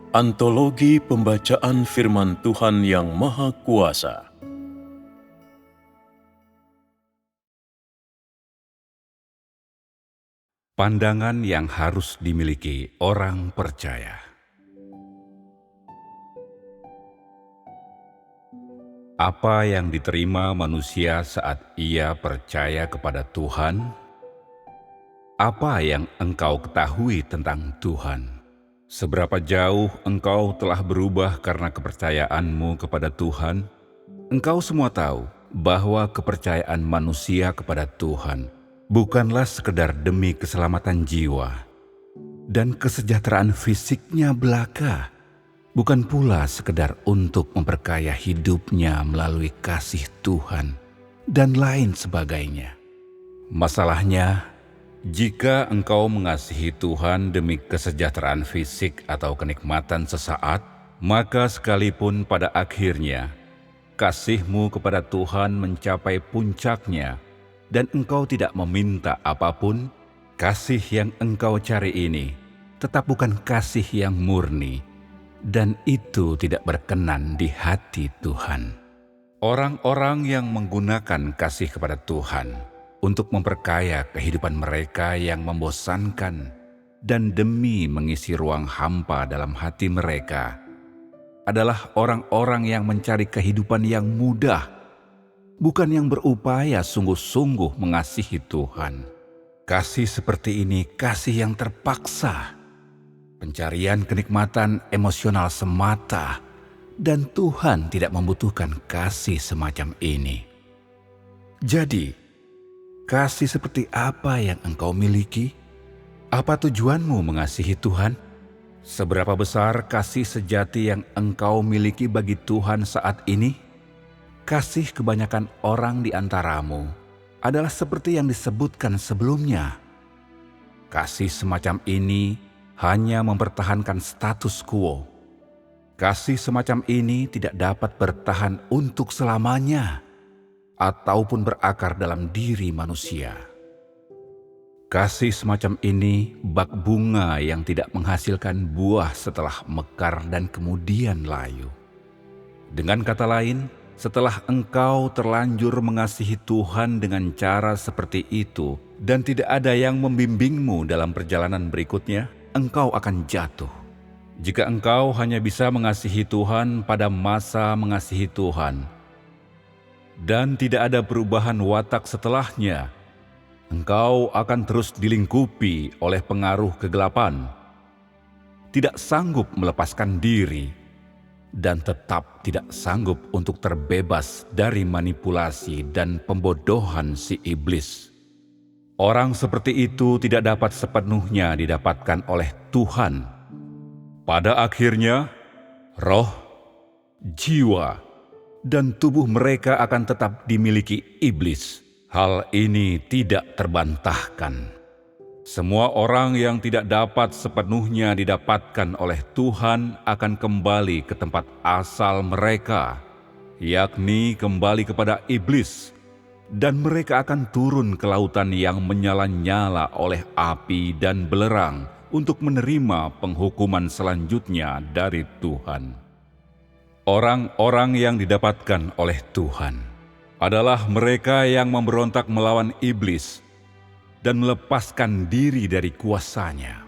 Antologi Pembacaan Firman Tuhan yang Maha Kuasa. Pandangan yang harus dimiliki orang percaya. Apa yang diterima manusia saat ia percaya kepada Tuhan? Apa yang engkau ketahui tentang Tuhan? Seberapa jauh engkau telah berubah karena kepercayaanmu kepada Tuhan? Engkau semua tahu bahwa kepercayaan manusia kepada Tuhan bukanlah sekedar demi keselamatan jiwa dan kesejahteraan fisiknya belaka, bukan pula sekedar untuk memperkaya hidupnya melalui kasih Tuhan dan lain sebagainya. Masalahnya, jika engkau mengasihi Tuhan demi kesejahteraan fisik atau kenikmatan sesaat, maka sekalipun pada akhirnya kasihmu kepada Tuhan mencapai puncaknya dan engkau tidak meminta apapun, kasih yang engkau cari ini tetap bukan kasih yang murni, dan itu tidak berkenan di hati Tuhan. Orang-orang yang menggunakan kasih kepada Tuhan untuk memperkaya kehidupan mereka yang membosankan dan demi mengisi ruang hampa dalam hati mereka adalah orang-orang yang mencari kehidupan yang mudah, bukan yang berupaya sungguh-sungguh mengasihi Tuhan. Kasih seperti ini kasih yang terpaksa, pencarian kenikmatan emosional semata, dan Tuhan tidak membutuhkan kasih semacam ini. Jadi, kasih seperti apa yang engkau miliki? Apa tujuanmu mengasihi Tuhan? Seberapa besar kasih sejati yang engkau miliki bagi Tuhan saat ini? Kasih kebanyakan orang di antaramu adalah seperti yang disebutkan sebelumnya. Kasih semacam ini hanya mempertahankan status quo. Kasih semacam ini tidak dapat bertahan untuk selamanya ataupun berakar dalam diri manusia. Kasih semacam ini bak bunga yang tidak menghasilkan buah setelah mekar dan kemudian layu. Dengan kata lain, setelah engkau terlanjur mengasihi Tuhan dengan cara seperti itu dan tidak ada yang membimbingmu dalam perjalanan berikutnya, engkau akan jatuh. Jika engkau hanya bisa mengasihi Tuhan pada masa mengasihi Tuhan dan tidak ada perubahan watak setelahnya, engkau akan terus dilingkupi oleh pengaruh kegelapan, tidak sanggup melepaskan diri, dan tetap tidak sanggup untuk terbebas dari manipulasi dan pembodohan si iblis. Orang seperti itu tidak dapat sepenuhnya didapatkan oleh Tuhan. Pada akhirnya, roh, jiwa, dan tubuh mereka akan tetap dimiliki iblis. Hal ini tidak terbantahkan. Semua orang yang tidak dapat sepenuhnya didapatkan oleh Tuhan akan kembali ke tempat asal mereka, yakni kembali kepada iblis, dan mereka akan turun ke lautan yang menyala-nyala oleh api dan belerang untuk menerima penghukuman selanjutnya dari Tuhan. Orang-orang yang didapatkan oleh Tuhan adalah mereka yang memberontak melawan iblis dan melepaskan diri dari kuasanya.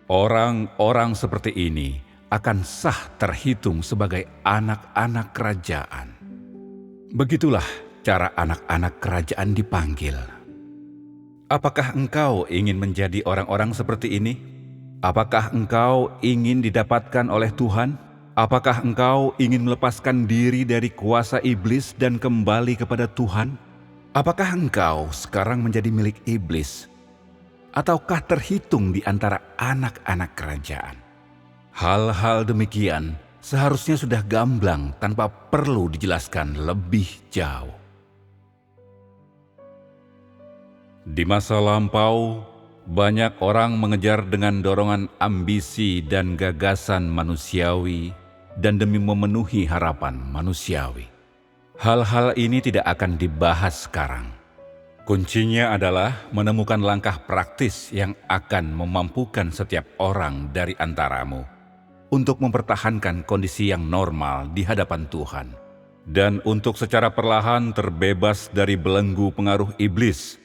Orang-orang seperti ini akan sah terhitung sebagai anak-anak kerajaan. Begitulah cara anak-anak kerajaan dipanggil. Apakah engkau ingin menjadi orang-orang seperti ini? Apakah engkau ingin didapatkan oleh Tuhan? Apakah engkau ingin melepaskan diri dari kuasa iblis dan kembali kepada Tuhan? Apakah engkau sekarang menjadi milik iblis? Ataukah terhitung di antara anak-anak kerajaan? Hal-hal demikian seharusnya sudah gamblang tanpa perlu dijelaskan lebih jauh. Di masa lampau, banyak orang mengejar dengan dorongan ambisi dan gagasan manusiawi dan demi memenuhi harapan manusiawi. Hal-hal ini tidak akan dibahas sekarang. Kuncinya adalah menemukan langkah praktis yang akan memampukan setiap orang dari antaramu untuk mempertahankan kondisi yang normal di hadapan Tuhan, dan untuk secara perlahan terbebas dari belenggu pengaruh iblis,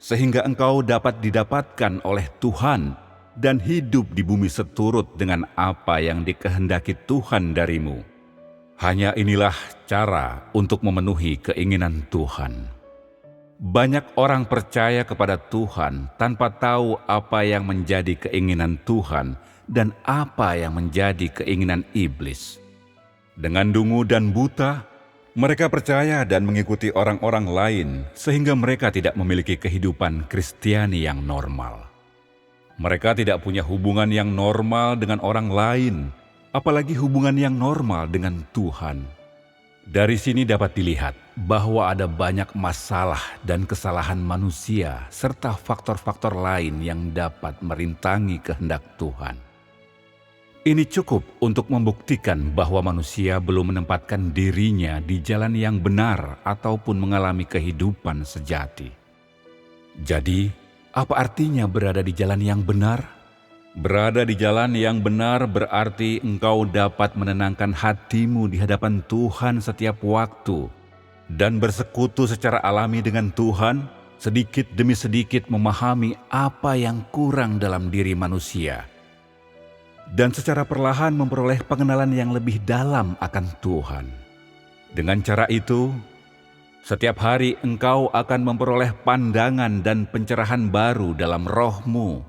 sehingga engkau dapat didapatkan oleh Tuhan dan hidup di bumi seturut dengan apa yang dikehendaki Tuhan darimu. Hanya inilah cara untuk memenuhi keinginan Tuhan. Banyak orang percaya kepada Tuhan tanpa tahu apa yang menjadi keinginan Tuhan dan apa yang menjadi keinginan iblis. Dengan dungu dan buta, mereka percaya dan mengikuti orang-orang lain sehingga mereka tidak memiliki kehidupan Kristiani yang normal. Mereka tidak punya hubungan yang normal dengan orang lain, apalagi hubungan yang normal dengan Tuhan. Dari sini dapat dilihat bahwa ada banyak masalah dan kesalahan manusia serta faktor-faktor lain yang dapat merintangi kehendak Tuhan. Ini cukup untuk membuktikan bahwa manusia belum menempatkan dirinya di jalan yang benar ataupun mengalami kehidupan sejati. Jadi, apa artinya berada di jalan yang benar? Berada di jalan yang benar berarti engkau dapat menenangkan hatimu di hadapan Tuhan setiap waktu dan bersekutu secara alami dengan Tuhan, sedikit demi sedikit memahami apa yang kurang dalam diri manusia, dan secara perlahan memperoleh pengenalan yang lebih dalam akan Tuhan. Dengan cara itu, setiap hari engkau akan memperoleh pandangan dan pencerahan baru dalam rohmu.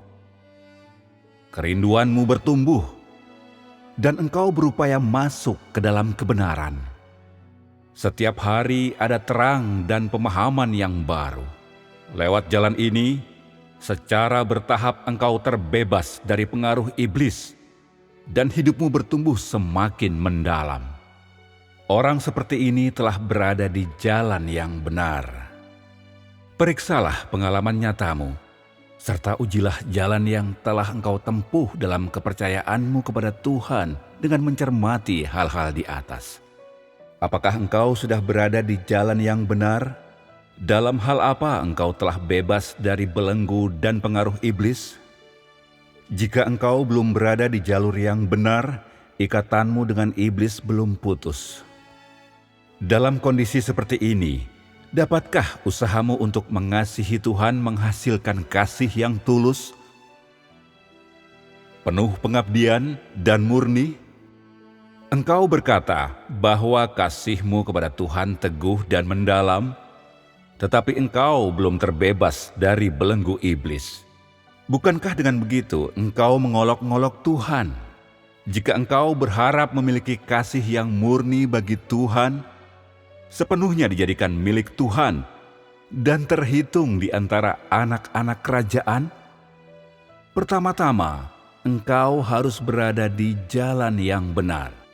Kerinduanmu bertumbuh, dan engkau berupaya masuk ke dalam kebenaran. Setiap hari ada terang dan pemahaman yang baru. Lewat jalan ini, secara bertahap engkau terbebas dari pengaruh iblis, dan hidupmu bertumbuh semakin mendalam. Orang seperti ini telah berada di jalan yang benar. Periksalah pengalaman nyatamu, serta ujilah jalan yang telah engkau tempuh dalam kepercayaanmu kepada Tuhan dengan mencermati hal-hal di atas. Apakah engkau sudah berada di jalan yang benar? Dalam hal apa engkau telah bebas dari belenggu dan pengaruh iblis? Jika engkau belum berada di jalur yang benar, ikatanmu dengan iblis belum putus. Dalam kondisi seperti ini, dapatkah usahamu untuk mengasihi Tuhan menghasilkan kasih yang tulus, penuh pengabdian dan murni? Engkau berkata bahwa kasihmu kepada Tuhan teguh dan mendalam, tetapi engkau belum terbebas dari belenggu iblis. Bukankah dengan begitu engkau mengolok-ngolok Tuhan? Jika engkau berharap memiliki kasih yang murni bagi Tuhan, sepenuhnya dijadikan milik Tuhan dan terhitung di antara anak-anak kerajaan, pertama-tama engkau harus berada di jalan yang benar.